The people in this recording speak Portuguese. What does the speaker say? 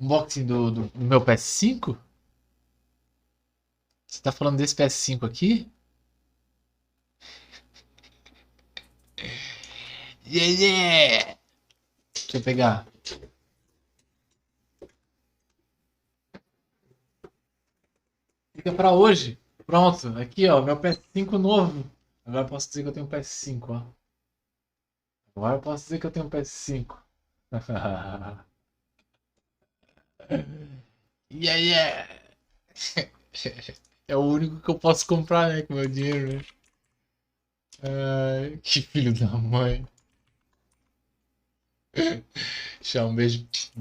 unboxing do meu PS5? Você tá falando desse PS5 aqui? Yeah, yeah! Deixa eu pegar. Fica pra hoje. Pronto, aqui ó, meu PS5 novo. Agora eu posso dizer que eu tenho um PS5, ó. Agora eu posso dizer que eu tenho um PS5. Yeah, yeah! É o único que eu posso comprar, né, com meu dinheiro, né? Ai, que filho da mãe. Tchau, um beijo.